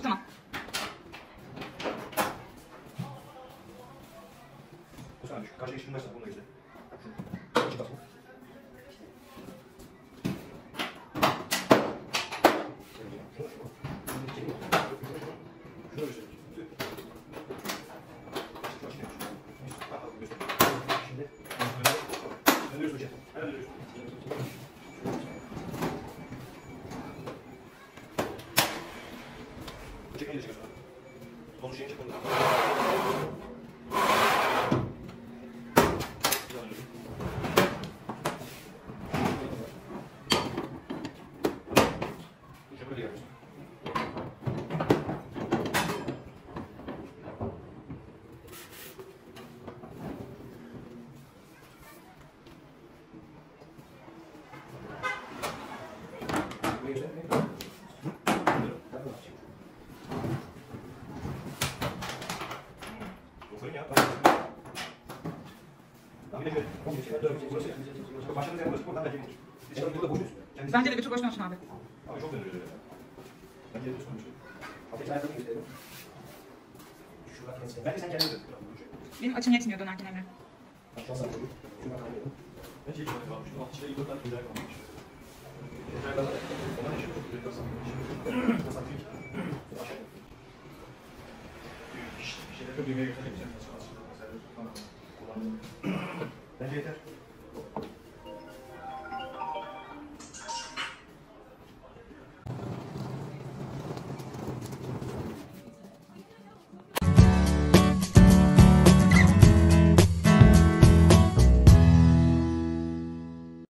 Tamam. Bu sana düşük. Karşıya geçtiğin başla bununla güzel. Şu. Bak bu. Şuna güzel. Şimdi. Dönüyoruz hocam. Hemen dönüyoruz. Çekmeyi de çekiyorsun. Sonuç yeni çekmemiz lazım. Böyle yapıyorsun. Bence de bir tur boşuna olsun abi. Abi çok dönüyor öyle. Ben geri tutmuşum. Hafif ayaklarını gösterelim. Bence sen kendin dön. Benim açım yetmiyor dönerken Emre. Şuradan kalmayalım. Bence hiç öyle kalmış. Alt içine yıkıldan güzel kalmış. Tekrar da ondan için çok güzel kalmış. Bir şeyleri düğmeye götürebileceğim. Bence yeter.